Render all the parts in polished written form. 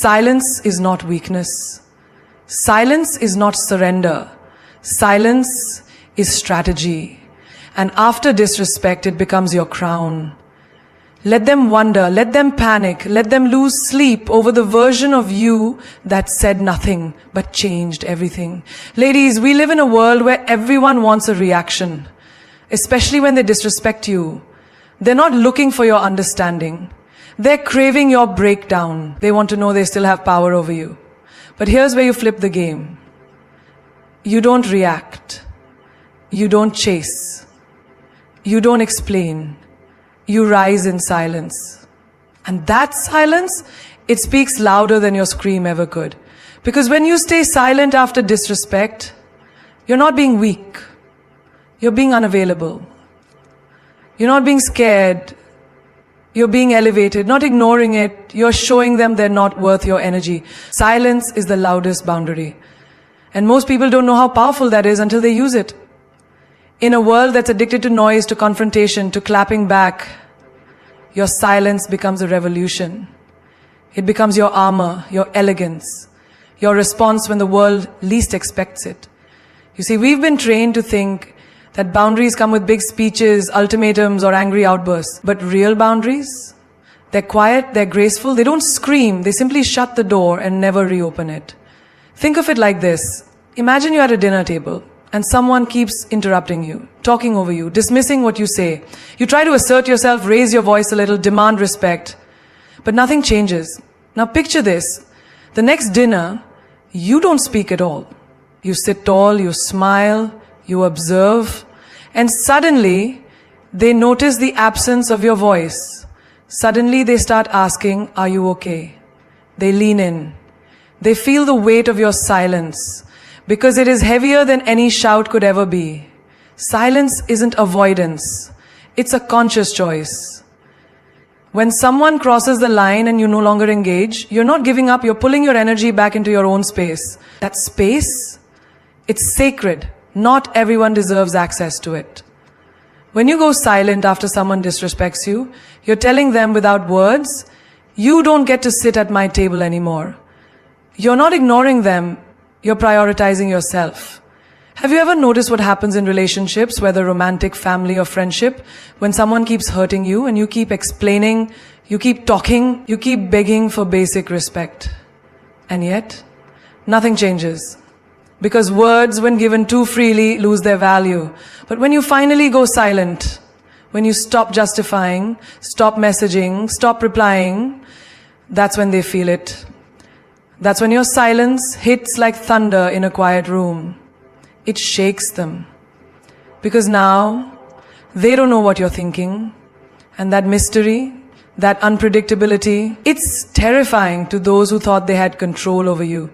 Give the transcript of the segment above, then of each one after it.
Silence is not weakness. Silence is not surrender. Silence is strategy. And after disrespect, it becomes your crown. Let them wonder, let them panic, let them lose sleep over the version of you that said nothing but changed everything. Ladies, we live in a world where everyone wants a reaction, especially when they disrespect you. They're not looking for your understanding. They're craving your breakdown. They want to know they still have power over you. But here's where you flip the game. You don't react. You don't chase. You don't explain. You rise in silence. And that silence, it speaks louder than your scream ever could. Because when you stay silent after disrespect, you're not being weak. You're being unavailable. You're not being scared. You're being elevated, not ignoring it. You're showing them they're not worth your energy. Silence is the loudest boundary. And most people don't know how powerful that is until they use it. In a world that's addicted to noise, to confrontation, to clapping back, your silence becomes a revolution. It becomes your armor, your elegance, your response when the world least expects it. You see, we've been trained to think that boundaries come with big speeches, ultimatums, or angry outbursts. But real boundaries, they're quiet, they're graceful, they don't scream, they simply shut the door and never reopen it. Think of it like this. Imagine you're at a dinner table and someone keeps interrupting you, talking over you, dismissing what you say. You try to assert yourself, raise your voice a little, demand respect, but nothing changes. Now picture this. The next dinner, you don't speak at all. You sit tall, you smile, you observe, and suddenly they notice the absence of your voice. Suddenly they start asking, are you okay? They lean in. They feel the weight of your silence because it is heavier than any shout could ever be. Silence isn't avoidance. It's a conscious choice. When someone crosses the line and you no longer engage, you're not giving up, you're pulling your energy back into your own space. That space, it's sacred. Not everyone deserves access to it. When you go silent after someone disrespects you, you're telling them without words, you don't get to sit at my table anymore. You're not ignoring them, you're prioritizing yourself. Have you ever noticed what happens in relationships, whether romantic, family, or friendship, when someone keeps hurting you and you keep explaining, you keep talking, you keep begging for basic respect? And yet, nothing changes. Because words, when given too freely, lose their value. But when you finally go silent, when you stop justifying, stop messaging, stop replying, that's when they feel it. That's when your silence hits like thunder in a quiet room. It shakes them. Because now, they don't know what you're thinking. And that mystery, that unpredictability, it's terrifying to those who thought they had control over you.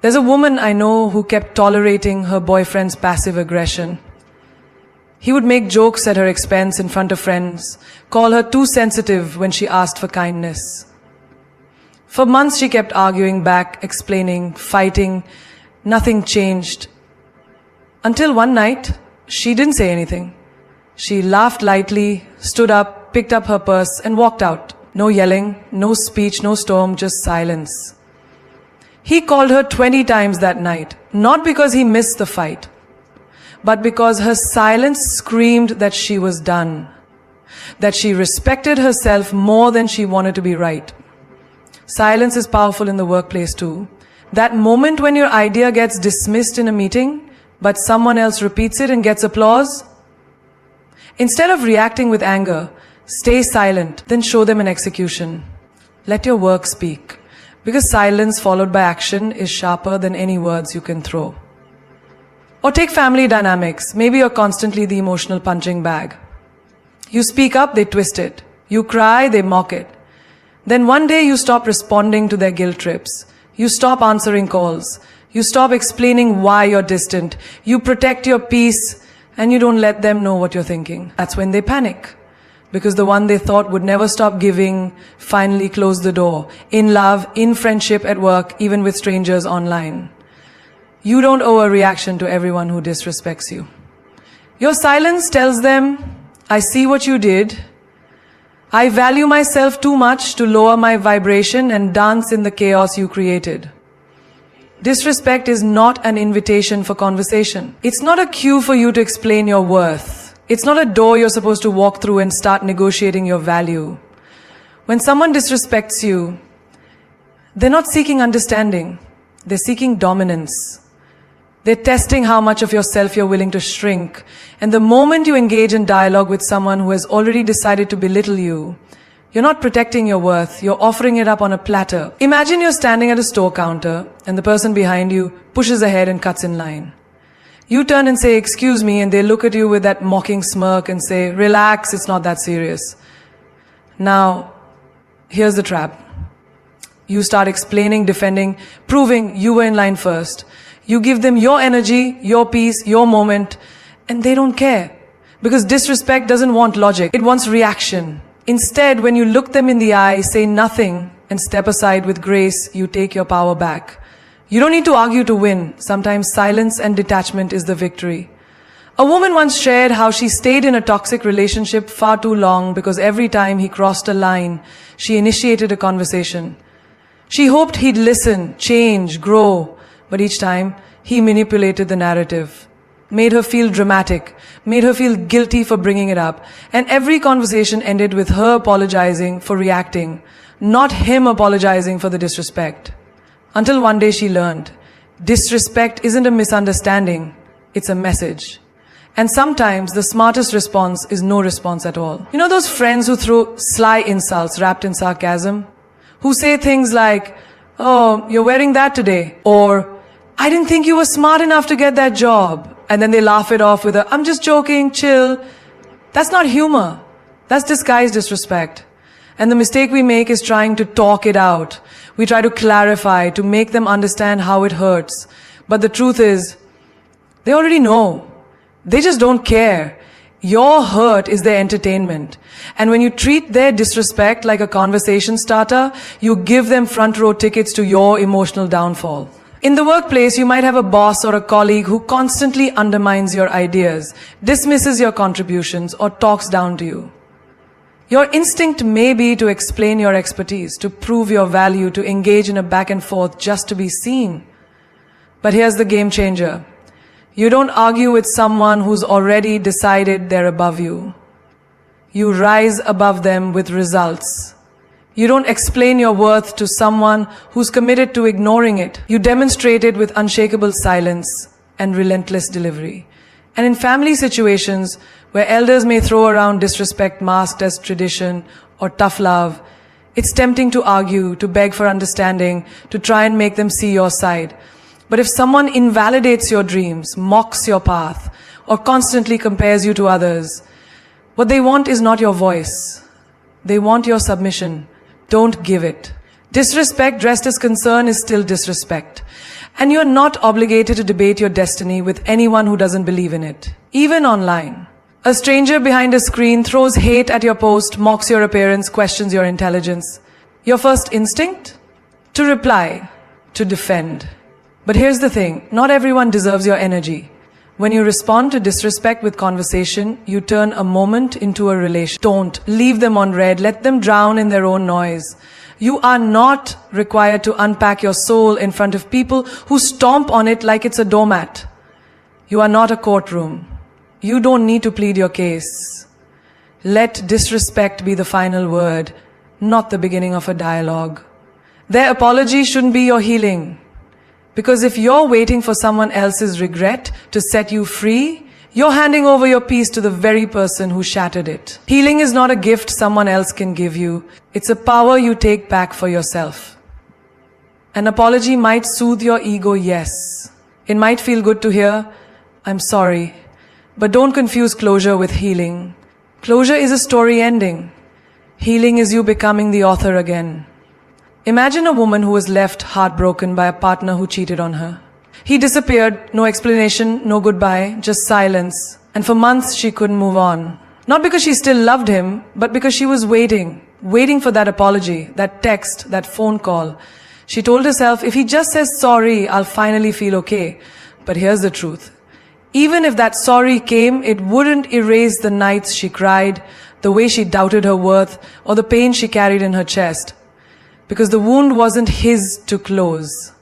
There's a woman I know who kept tolerating her boyfriend's passive aggression. He would make jokes at her expense in front of friends, call her too sensitive when she asked for kindness. For months she kept arguing back, explaining, fighting. Nothing changed. Until one night, she didn't say anything. She laughed lightly, stood up, picked up her purse and walked out. No yelling, no speech, no storm, just silence. He called her 20 times that night, not because he missed the fight, but because her silence screamed that she was done, that she respected herself more than she wanted to be right. Silence is powerful in the workplace too. That moment when your idea gets dismissed in a meeting, but someone else repeats it and gets applause. Instead of reacting with anger, stay silent, then show them an execution. Let your work speak. Because silence followed by action is sharper than any words you can throw. Or take family dynamics. Maybe you're constantly the emotional punching bag. You speak up, they twist it. You cry, they mock it. Then one day you stop responding to their guilt trips. You stop answering calls. You stop explaining why you're distant. You protect your peace and you don't let them know what you're thinking. That's when they panic. Because the one they thought would never stop giving finally closed the door. In love, in friendship, at work, even with strangers online. You don't owe a reaction to everyone who disrespects you. Your silence tells them, I see what you did. I value myself too much to lower my vibration and dance in the chaos you created. Disrespect is not an invitation for conversation. It's not a cue for you to explain your worth. It's not a door you're supposed to walk through and start negotiating your value. When someone disrespects you, they're not seeking understanding. They're seeking dominance. They're testing how much of yourself you're willing to shrink. And the moment you engage in dialogue with someone who has already decided to belittle you, you're not protecting your worth, you're offering it up on a platter. Imagine you're standing at a store counter and the person behind you pushes ahead and cuts in line. You turn and say, "Excuse me," and they look at you with that mocking smirk and say, "Relax, it's not that serious." Now, here's the trap. You start explaining, defending, proving you were in line first. You give them your energy, your peace, your moment, and they don't care. Because disrespect doesn't want logic, it wants reaction. Instead, when you look them in the eye, say nothing, and step aside with grace, you take your power back. You don't need to argue to win. Sometimes silence and detachment is the victory. A woman once shared how she stayed in a toxic relationship far too long because every time he crossed a line, she initiated a conversation. She hoped he'd listen, change, grow, but each time he manipulated the narrative, made her feel dramatic, made her feel guilty for bringing it up, and every conversation ended with her apologizing for reacting, not him apologizing for the disrespect. Until one day she learned, disrespect isn't a misunderstanding, it's a message. And sometimes the smartest response is no response at all. You know those friends who throw sly insults wrapped in sarcasm? Who say things like, "Oh, you're wearing that today," or "I didn't think you were smart enough to get that job." And then they laugh it off with a, "I'm just joking, chill." That's not humor. That's disguised disrespect. And the mistake we make is trying to talk it out. We try to clarify, to make them understand how it hurts. But the truth is, they already know. They just don't care. Your hurt is their entertainment. And when you treat their disrespect like a conversation starter, you give them front row tickets to your emotional downfall. In the workplace, you might have a boss or a colleague who constantly undermines your ideas, dismisses your contributions, or talks down to you. Your instinct may be to explain your expertise, to prove your value, to engage in a back and forth just to be seen. But here's the game changer. You don't argue with someone who's already decided they're above you. You rise above them with results. You don't explain your worth to someone who's committed to ignoring it. You demonstrate it with unshakable silence and relentless delivery. And in family situations where elders may throw around disrespect masked as tradition or tough love, it's tempting to argue, to beg for understanding, to try and make them see your side. But if someone invalidates your dreams, mocks your path, or constantly compares you to others, what they want is not your voice. They want your submission. Don't give it. Disrespect dressed as concern is still disrespect. And you're not obligated to debate your destiny with anyone who doesn't believe in it, even online. A stranger behind a screen throws hate at your post, mocks your appearance, questions your intelligence. Your first instinct? To reply, to defend. But here's the thing, not everyone deserves your energy. When you respond to disrespect with conversation, you turn a moment into a relation. Don't leave them on red, let them drown in their own noise. You are not required to unpack your soul in front of people who stomp on it like it's a doormat. You are not a courtroom. You don't need to plead your case. Let disrespect be the final word, not the beginning of a dialogue. Their apology shouldn't be your healing. Because if you're waiting for someone else's regret to set you free, you're handing over your peace to the very person who shattered it. Healing is not a gift someone else can give you. It's a power you take back for yourself. An apology might soothe your ego, yes. It might feel good to hear, "I'm sorry." But don't confuse closure with healing. Closure is a story ending. Healing is you becoming the author again. Imagine a woman who was left heartbroken by a partner who cheated on her. He disappeared, no explanation, no goodbye, just silence. And for months she couldn't move on. Not because she still loved him, but because she was waiting for that apology, that text, that phone call. She told herself, if he just says sorry, I'll finally feel okay. But here's the truth. Even if that sorry came, it wouldn't erase the nights she cried, the way she doubted her worth, or the pain she carried in her chest. Because the wound wasn't his to close.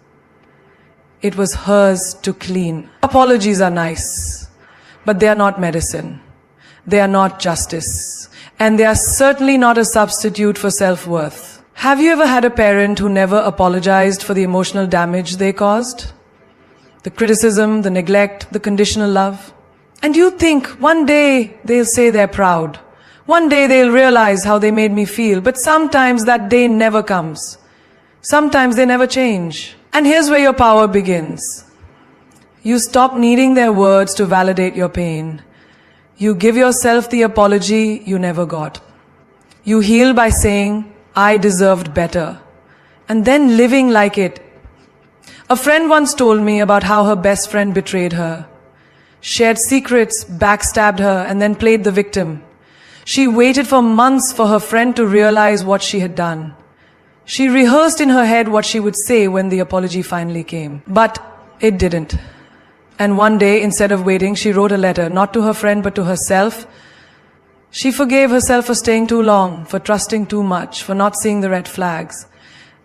It was hers to clean. Apologies are nice, but they are not medicine. They are not justice. And they are certainly not a substitute for self-worth. Have you ever had a parent who never apologized for the emotional damage they caused? The criticism, the neglect, the conditional love. And you think one day they'll say they're proud. One day they'll realize how they made me feel. But sometimes that day never comes. Sometimes they never change. And here's where your power begins. You stop needing their words to validate your pain. You give yourself the apology you never got. You heal by saying, I deserved better. And then living like it. A friend once told me about how her best friend betrayed her. Shared secrets, backstabbed her, and then played the victim. She waited for months for her friend to realize what she had done. She rehearsed in her head what she would say when the apology finally came. But it didn't. And one day, instead of waiting, she wrote a letter, not to her friend but to herself. She forgave herself for staying too long, for trusting too much, for not seeing the red flags.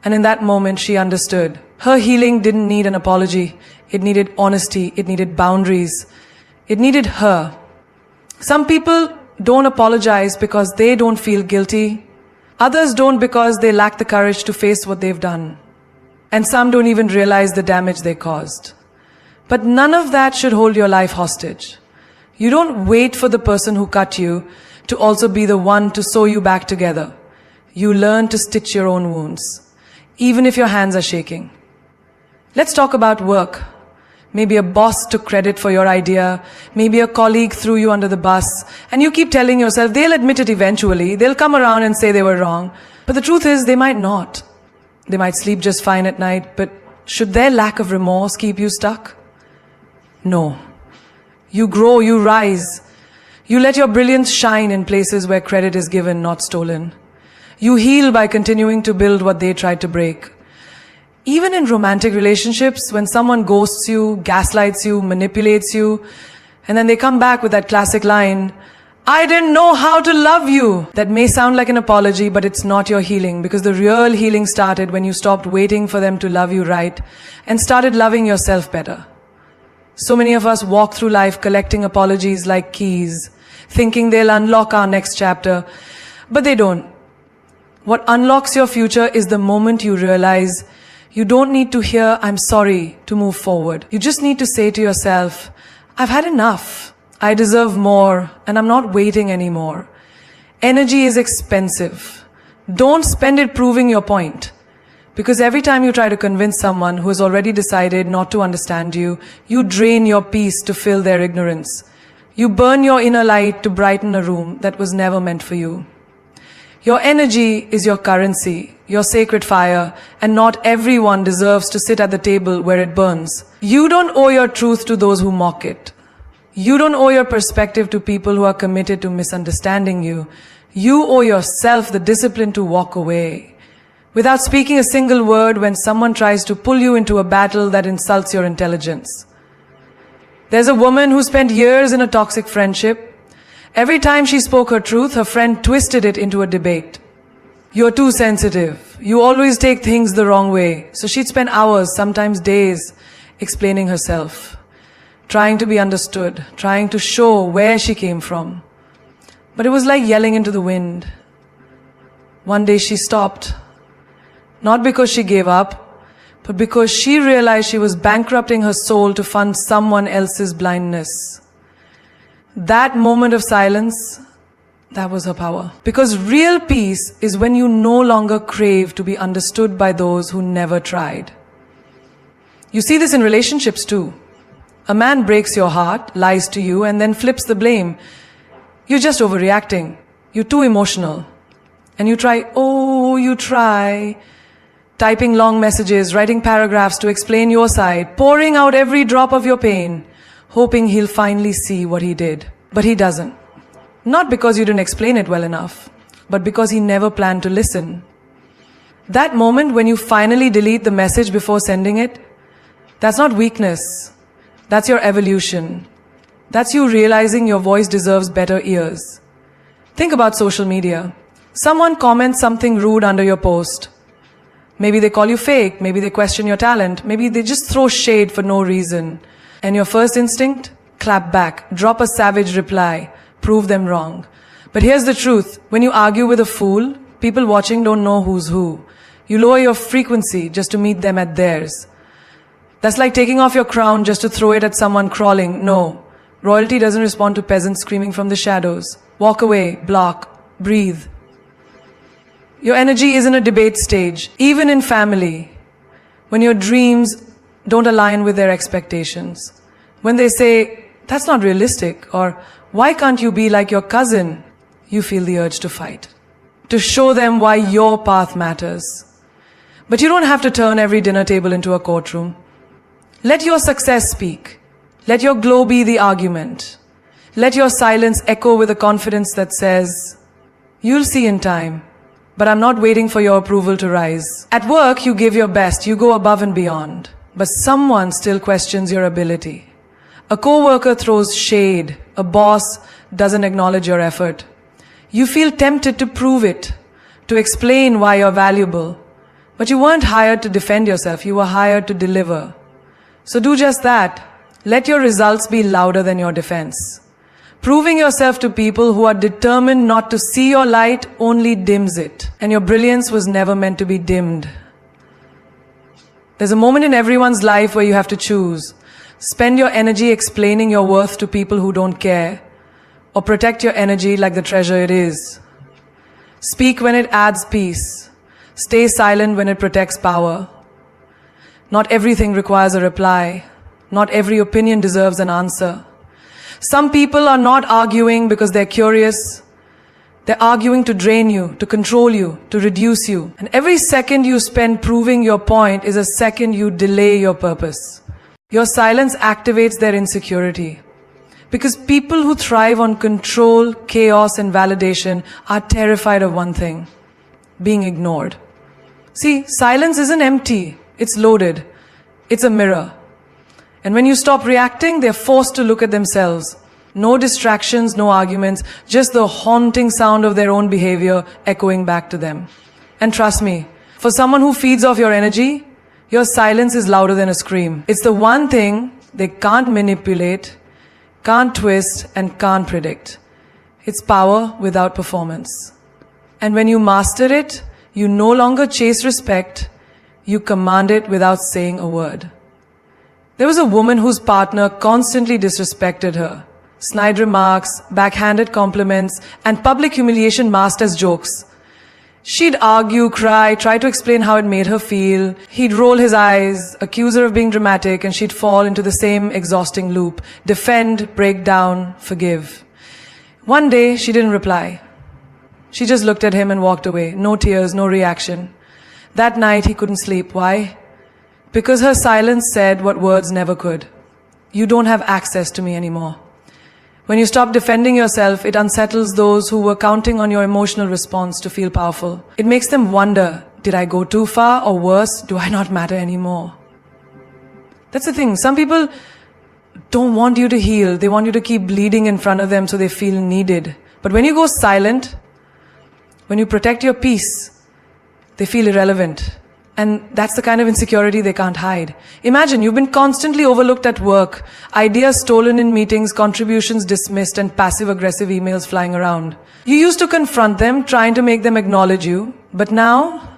And in that moment, she understood. Her healing didn't need an apology. It needed honesty. It needed boundaries. It needed her. Some people don't apologize because they don't feel guilty. Others don't because they lack the courage to face what they've done. And some don't even realize the damage they caused. But none of that should hold your life hostage. You don't wait for the person who cut you to also be the one to sew you back together. You learn to stitch your own wounds, even if your hands are shaking. Let's talk about work. Maybe a boss took credit for your idea. Maybe a colleague threw you under the bus. And you keep telling yourself, they'll admit it eventually. They'll come around and say they were wrong. But the truth is, they might not. They might sleep just fine at night. But should their lack of remorse keep you stuck? No. You grow, you rise. You let your brilliance shine in places where credit is given, not stolen. You heal by continuing to build what they tried to break. Even in romantic relationships, when someone ghosts you, gaslights you, manipulates you, and then they come back with that classic line, I didn't know how to love you. That may sound like an apology, but it's not your healing, because the real healing started when you stopped waiting for them to love you right and started loving yourself better. So many of us walk through life collecting apologies like keys, thinking they'll unlock our next chapter, but they don't. What unlocks your future is the moment you realize you don't need to hear, I'm sorry, to move forward. You just need to say to yourself, I've had enough. I deserve more, and I'm not waiting anymore. Energy is expensive. Don't spend it proving your point. Because every time you try to convince someone who has already decided not to understand you, you drain your peace to fill their ignorance. You burn your inner light to brighten a room that was never meant for you. Your energy is your currency, your sacred fire, and not everyone deserves to sit at the table where it burns. You don't owe your truth to those who mock it. You don't owe your perspective to people who are committed to misunderstanding you. You owe yourself the discipline to walk away, without speaking a single word when someone tries to pull you into a battle that insults your intelligence. There's a woman who spent years in a toxic friendship. Every time she spoke her truth, her friend twisted it into a debate. You're too sensitive. You always take things the wrong way. So she'd spend hours, sometimes days, explaining herself, trying to be understood, trying to show where she came from. But it was like yelling into the wind. One day she stopped, not because she gave up, but because she realized she was bankrupting her soul to fund someone else's blindness. That moment of silence, that was her power. Because real peace is when you no longer crave to be understood by those who never tried. You see this in relationships too. A man breaks your heart, lies to you, and then flips the blame. You're just overreacting. You're too emotional. And you try, typing long messages, writing paragraphs to explain your side, pouring out every drop of your pain, hoping he'll finally see what he did. But he doesn't. Not because you didn't explain it well enough, but because he never planned to listen. That moment when you finally delete the message before sending it, that's not weakness. That's your evolution. That's you realizing your voice deserves better ears. Think about social media. Someone comments something rude under your post. Maybe they call you fake, maybe they question your talent, maybe they just throw shade for no reason. And your first instinct? Clap back, drop a savage reply, prove them wrong. But here's the truth, when you argue with a fool, people watching don't know who's who. You lower your frequency just to meet them at theirs. That's like taking off your crown just to throw it at someone crawling. No, royalty doesn't respond to peasants screaming from the shadows. Walk away, block, breathe. Your energy isn't a debate stage, even in family. When your dreams don't align with their expectations. When they say, that's not realistic, or why can't you be like your cousin? You feel the urge to fight. To show them why your path matters. But you don't have to turn every dinner table into a courtroom. Let your success speak. Let your glow be the argument. Let your silence echo with a confidence that says, you'll see in time. But I'm not waiting for your approval to rise. At work, you give your best, you go above and beyond. But someone still questions your ability. A co-worker throws shade. A boss doesn't acknowledge your effort. You feel tempted to prove it, to explain why you're valuable. But you weren't hired to defend yourself, you were hired to deliver. So do just that. Let your results be louder than your defense. Proving yourself to people who are determined not to see your light only dims it. And your brilliance was never meant to be dimmed. There's a moment in everyone's life where you have to choose. Spend your energy explaining your worth to people who don't care, or protect your energy like the treasure it is. Speak when it adds peace. Stay silent when it protects power. Not everything requires a reply. Not every opinion deserves an answer. Some people are not arguing because they're curious. They're arguing to drain you, to control you, to reduce you. And every second you spend proving your point is a second you delay your purpose. Your silence activates their insecurity. Because people who thrive on control, chaos, and validation are terrified of one thing: being ignored. See, silence isn't empty. It's loaded. It's a mirror. And when you stop reacting, they're forced to look at themselves. No distractions, no arguments, just the haunting sound of their own behavior echoing back to them. And trust me, for someone who feeds off your energy, your silence is louder than a scream. It's the one thing they can't manipulate, can't twist, and can't predict. It's power without performance. And when you master it, you no longer chase respect, you command it without saying a word. There was a woman whose partner constantly disrespected her. Snide remarks, backhanded compliments, and public humiliation masked as jokes. She'd argue, cry, try to explain how it made her feel. He'd roll his eyes, accuse her of being dramatic, and she'd fall into the same exhausting loop. Defend, break down, forgive. One day, she didn't reply. She just looked at him and walked away. No tears, no reaction. That night, he couldn't sleep. Why? Because her silence said what words never could. You don't have access to me anymore. When you stop defending yourself, it unsettles those who were counting on your emotional response to feel powerful. It makes them wonder, did I go too far, or worse, do I not matter anymore? That's the thing. Some people don't want you to heal. They want you to keep bleeding in front of them so they feel needed. But when you go silent, when you protect your peace, they feel irrelevant. And that's the kind of insecurity they can't hide. Imagine you've been constantly overlooked at work, ideas stolen in meetings, contributions dismissed, and passive-aggressive emails flying around. You used to confront them, trying to make them acknowledge you. But now,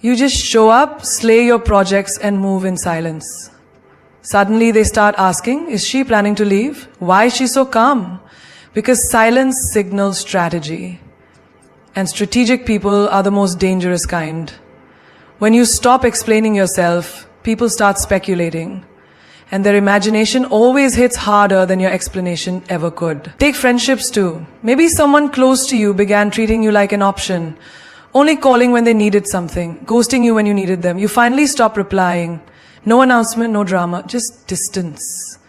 you just show up, slay your projects, and move in silence. Suddenly they start asking, is she planning to leave? Why is she so calm? Because silence signals strategy. And strategic people are the most dangerous kind. When you stop explaining yourself, people start speculating. And their imagination always hits harder than your explanation ever could. Take friendships too. Maybe someone close to you began treating you like an option, only calling when they needed something, ghosting you when you needed them. You finally stop replying. No announcement, no drama, just distance.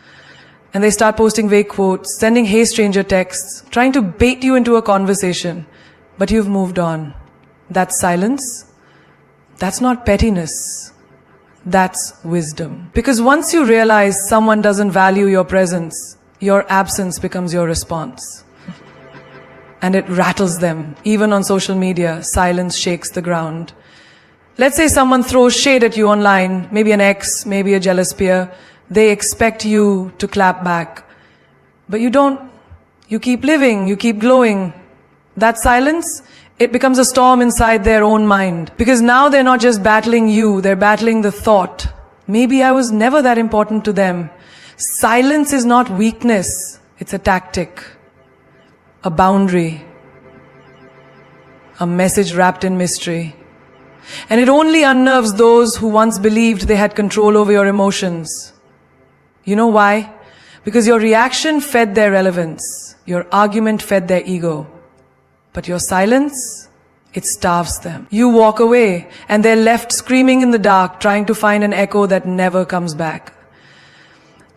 And they start posting vague quotes, sending hey stranger texts, trying to bait you into a conversation. But you've moved on. That silence? That's not pettiness. That's wisdom. Because once you realize someone doesn't value your presence, your absence becomes your response. and it rattles them. Even on social media, silence shakes the ground. Let's say someone throws shade at you online, maybe an ex, maybe a jealous peer. They expect you to clap back. But you don't. You keep living, you keep glowing. That silence, it becomes a storm inside their own mind. Because now they're not just battling you, they're battling the thought. Maybe I was never that important to them. Silence is not weakness, it's a tactic, a boundary, a message wrapped in mystery. And it only unnerves those who once believed they had control over your emotions. You know why? Because your reaction fed their relevance. Your argument fed their ego. But your silence, it starves them. You walk away and they're left screaming in the dark, trying to find an echo that never comes back.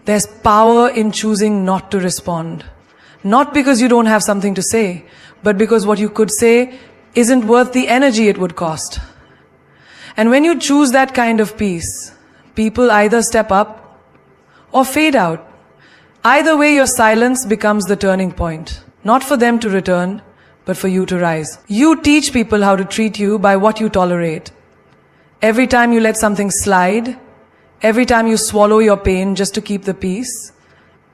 There's power in choosing not to respond. Not because you don't have something to say, but because what you could say isn't worth the energy it would cost. And when you choose that kind of peace, people either step up or fade out. Either way, your silence becomes the turning point. Not for them to return, but for you to rise. You teach people how to treat you by what you tolerate. Every time you let something slide, every time you swallow your pain just to keep the peace,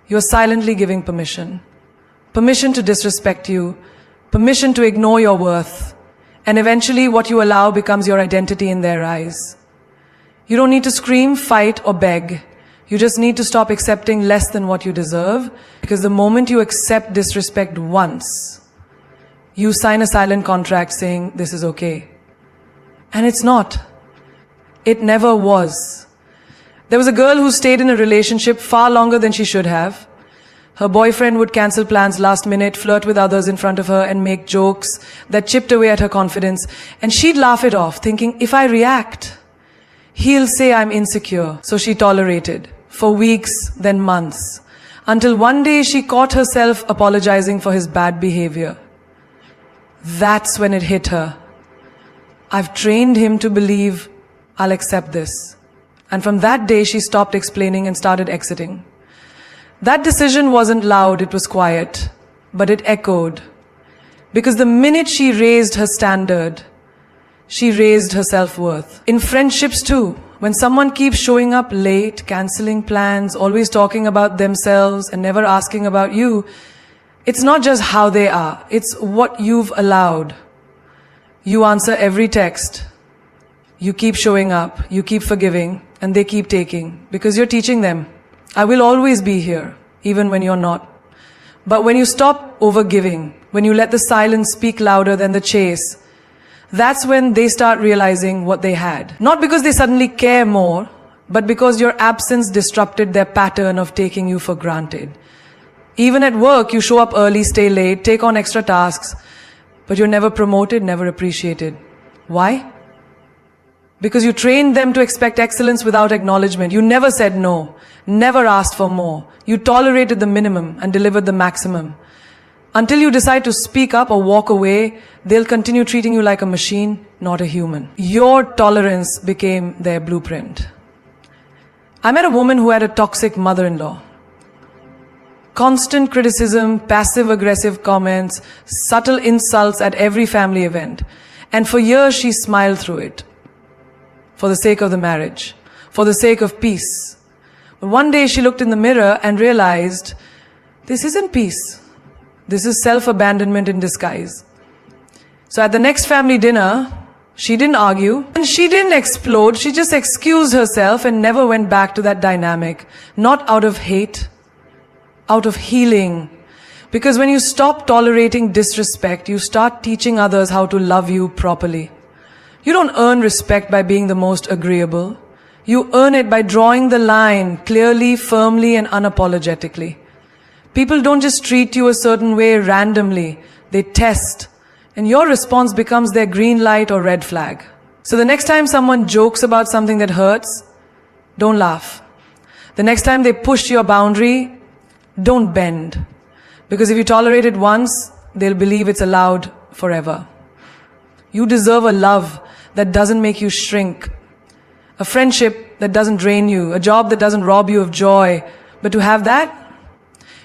you're silently giving permission. Permission to disrespect you, permission to ignore your worth. And eventually what you allow becomes your identity in their eyes. You don't need to scream, fight, or beg. You just need to stop accepting less than what you deserve, because the moment you accept disrespect once, you sign a silent contract saying, this is okay. And it's not. It never was. There was a girl who stayed in a relationship far longer than she should have. Her boyfriend would cancel plans last minute, flirt with others in front of her, and make jokes that chipped away at her confidence. And she'd laugh it off, thinking, if I react, he'll say I'm insecure. So she tolerated for weeks, then months, until one day she caught herself apologizing for his bad behavior. That's when it hit her. I've trained him to believe I'll accept this. And from that day, she stopped explaining and started exiting. That decision wasn't loud, it was quiet, but it echoed. Because the minute she raised her standard, she raised her self-worth. In friendships too, when someone keeps showing up late, canceling plans, always talking about themselves and never asking about you, it's not just how they are, it's what you've allowed. You answer every text. You keep showing up, you keep forgiving, and they keep taking. Because you're teaching them, I will always be here, even when you're not. But when you stop overgiving, when you let the silence speak louder than the chase, that's when they start realizing what they had. Not because they suddenly care more, but because your absence disrupted their pattern of taking you for granted. Even at work, you show up early, stay late, take on extra tasks, but you're never promoted, never appreciated. Why? Because you trained them to expect excellence without acknowledgement. You never said no, never asked for more. You tolerated the minimum and delivered the maximum. Until you decide to speak up or walk away, they'll continue treating you like a machine, not a human. Your tolerance became their blueprint. I met a woman who had a toxic mother-in-law. Constant criticism, passive-aggressive comments, subtle insults at every family event. And for years she smiled through it. For the sake of the marriage, for the sake of peace. But one day she looked in the mirror and realized, this isn't peace. This is self-abandonment in disguise. So at the next family dinner, she didn't argue and she didn't explode. She just excused herself and never went back to that dynamic. Not out of hate, out of healing. Because when you stop tolerating disrespect, you start teaching others how to love you properly. You don't earn respect by being the most agreeable. You earn it by drawing the line clearly, firmly, and unapologetically. People don't just treat you a certain way randomly. They test. And your response becomes their green light or red flag. So the next time someone jokes about something that hurts, don't laugh. The next time they push your boundary, don't bend. Because if you tolerate it once, they'll believe it's allowed forever. You deserve a love that doesn't make you shrink, a friendship that doesn't drain you, a job that doesn't rob you of joy. But to have that,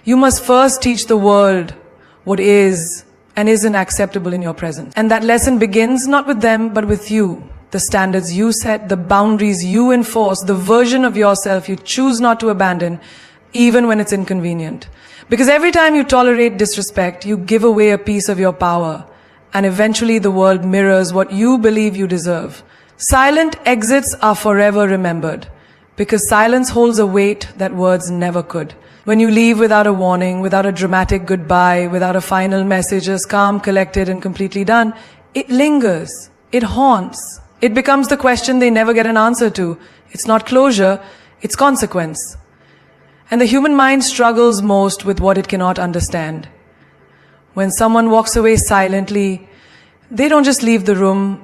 you must first teach the world what is and isn't acceptable in your presence. And that lesson begins not with them, but with you. The standards you set, the boundaries you enforce, the version of yourself you choose not to abandon, even when it's inconvenient. Because every time you tolerate disrespect, you give away a piece of your power, and eventually the world mirrors what you believe you deserve. Silent exits are forever remembered, because silence holds a weight that words never could. When you leave without a warning, without a dramatic goodbye, without a final message, just calm, collected, and completely done, it lingers. It haunts. It becomes the question they never get an answer to. It's not closure, it's consequence. And the human mind struggles most with what it cannot understand. When someone walks away silently, they don't just leave the room,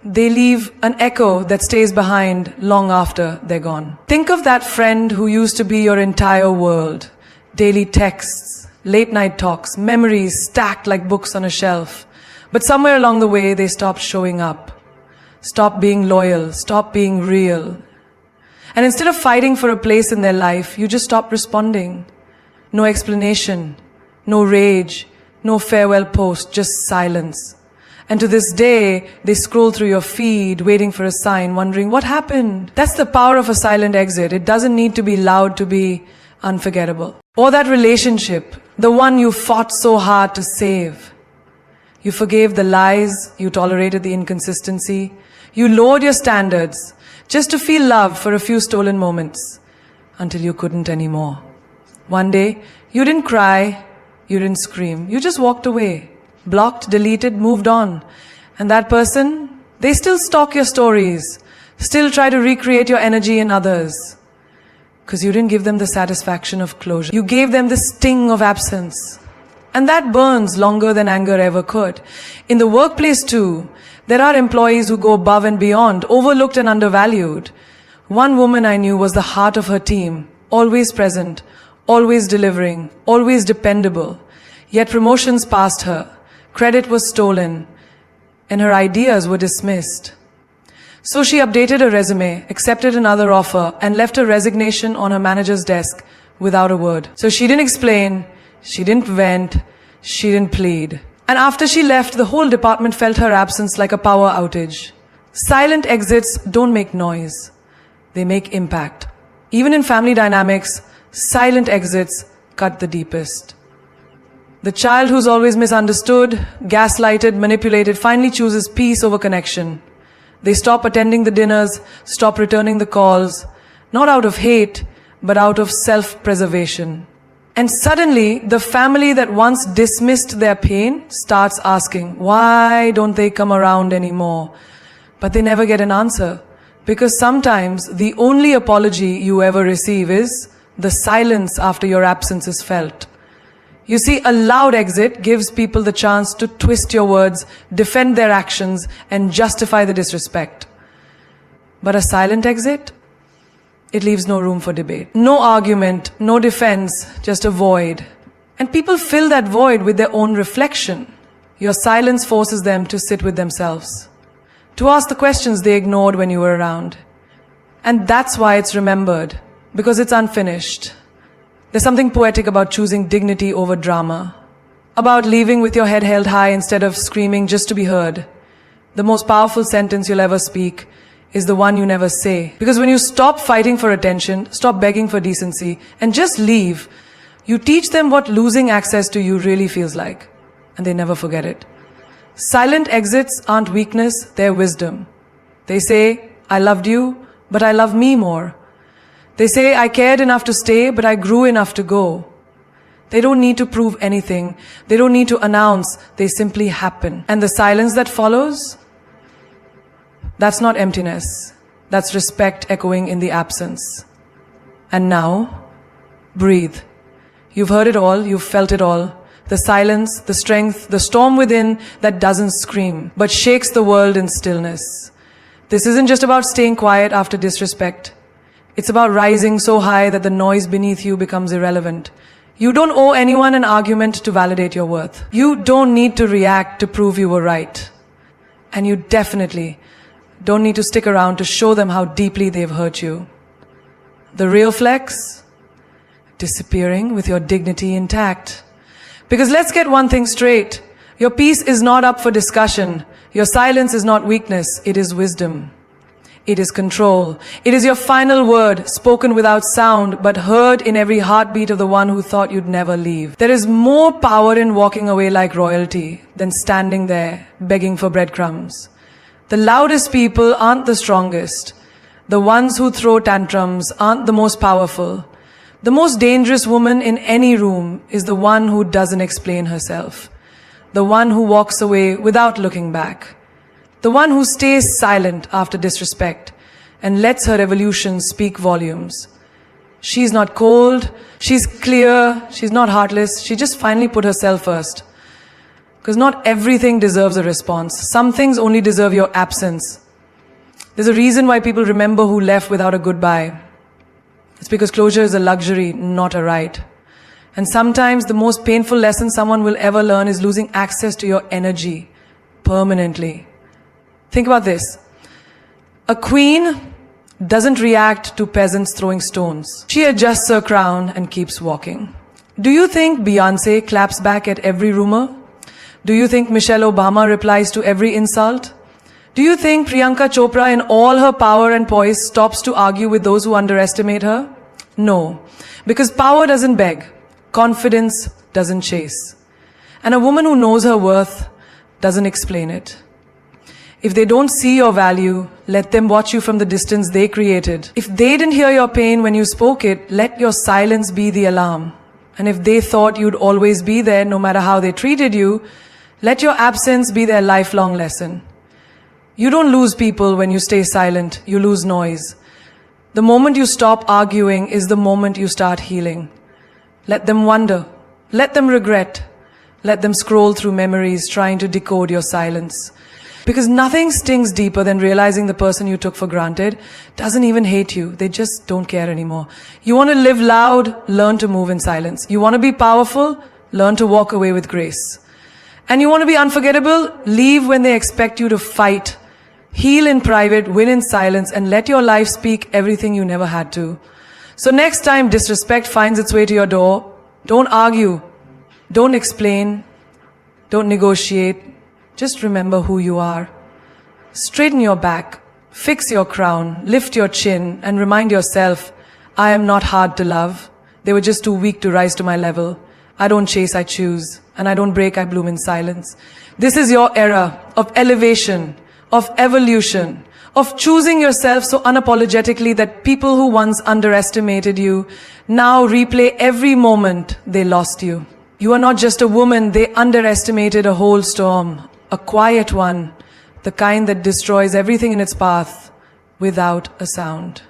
they leave an echo that stays behind long after they're gone. Think of that friend who used to be your entire world. Daily texts, late night talks, memories stacked like books on a shelf. But somewhere along the way, they stopped showing up. Stopped being loyal, stopped being real. And instead of fighting for a place in their life, you just stopped responding. No explanation, no rage, no farewell post, just silence. And to this day, they scroll through your feed, waiting for a sign, wondering, what happened? That's the power of a silent exit. It doesn't need to be loud to be unforgettable. Or that relationship, the one you fought so hard to save. You forgave the lies, you tolerated the inconsistency, you lowered your standards, just to feel love for a few stolen moments, until you couldn't anymore. One day, you didn't cry, you didn't scream, you just walked away. Blocked, deleted, moved on. And that person, they still stalk your stories, still try to recreate your energy in others. Because you didn't give them the satisfaction of closure. You gave them the sting of absence. And that burns longer than anger ever could. In the workplace too, there are employees who go above and beyond, overlooked and undervalued. One woman I knew was the heart of her team, always present, always delivering, always dependable. Yet promotions passed her. Credit was stolen, and her ideas were dismissed. So she updated her resume, accepted another offer, and left her resignation on her manager's desk without a word. So she didn't explain, she didn't vent, she didn't plead. And after she left, the whole department felt her absence like a power outage. Silent exits don't make noise, they make impact. Even in family dynamics, silent exits cut the deepest. The child who's always misunderstood, gaslighted, manipulated, finally chooses peace over connection. They stop attending the dinners, stop returning the calls, not out of hate, but out of self-preservation. And suddenly, the family that once dismissed their pain starts asking, why don't they come around anymore? But they never get an answer, because sometimes the only apology you ever receive is the silence after your absence is felt. You see, a loud exit gives people the chance to twist your words, defend their actions, and justify the disrespect. But a silent exit? It leaves no room for debate. No argument, no defense, just a void. And people fill that void with their own reflection. Your silence forces them to sit with themselves, to ask the questions they ignored when you were around. And that's why it's remembered, because it's unfinished. There's something poetic about choosing dignity over drama, about leaving with your head held high instead of screaming just to be heard. The most powerful sentence you'll ever speak is the one you never say. Because when you stop fighting for attention, stop begging for decency, and just leave, you teach them what losing access to you really feels like. And they never forget it. Silent exits aren't weakness, they're wisdom. They say, I loved you, but I love me more. They say, I cared enough to stay, but I grew enough to go. They don't need to prove anything. They don't need to announce. They simply happen. And the silence that follows, that's not emptiness. That's respect echoing in the absence. And now, breathe. You've heard it all. You've felt it all. The silence, the strength, the storm within that doesn't scream, but shakes the world in stillness. This isn't just about staying quiet after disrespect. It's about rising so high that the noise beneath you becomes irrelevant. You don't owe anyone an argument to validate your worth. You don't need to react to prove you were right. And you definitely don't need to stick around to show them how deeply they've hurt you. The real flex? Disappearing with your dignity intact. Because let's get one thing straight. Your peace is not up for discussion. Your silence is not weakness, it is wisdom. It is control. It is your final word, spoken without sound, but heard in every heartbeat of the one who thought you'd never leave. There is more power in walking away like royalty than standing there begging for breadcrumbs. The loudest people aren't the strongest. The ones who throw tantrums aren't the most powerful. The most dangerous woman in any room is the one who doesn't explain herself. The one who walks away without looking back. The one who stays silent after disrespect and lets her evolution speak volumes. She's not cold, she's clear, she's not heartless, she just finally put herself first. Because not everything deserves a response. Some things only deserve your absence. There's a reason why people remember who left without a goodbye. It's because closure is a luxury, not a right. And sometimes the most painful lesson someone will ever learn is losing access to your energy permanently. Think about this. A queen doesn't react to peasants throwing stones. She adjusts her crown and keeps walking. Do you think Beyoncé claps back at every rumor? Do you think Michelle Obama replies to every insult? Do you think Priyanka Chopra in all her power and poise stops to argue with those who underestimate her? No, because power doesn't beg. Confidence doesn't chase. And a woman who knows her worth doesn't explain it. If they don't see your value, let them watch you from the distance they created. If they didn't hear your pain when you spoke it, let your silence be the alarm. And if they thought you'd always be there no matter how they treated you, let your absence be their lifelong lesson. You don't lose people when you stay silent, you lose noise. The moment you stop arguing is the moment you start healing. Let them wonder, let them regret, let them scroll through memories trying to decode your silence. Because nothing stings deeper than realizing the person you took for granted doesn't even hate you. They just don't care anymore. You want to live loud, learn to move in silence. You want to be powerful, learn to walk away with grace. And you want to be unforgettable, leave when they expect you to fight. Heal in private, win in silence, and let your life speak everything you never had to. So next time disrespect finds its way to your door, don't argue, don't explain, don't negotiate. Just remember who you are. Straighten your back, fix your crown, lift your chin, and remind yourself, I am not hard to love. They were just too weak to rise to my level. I don't chase, I choose. And I don't break, I bloom in silence. This is your era of elevation, of evolution, of choosing yourself so unapologetically that people who once underestimated you now replay every moment they lost you. You are not just a woman, they underestimated a whole storm. A quiet one, the kind that destroys everything in its path without a sound.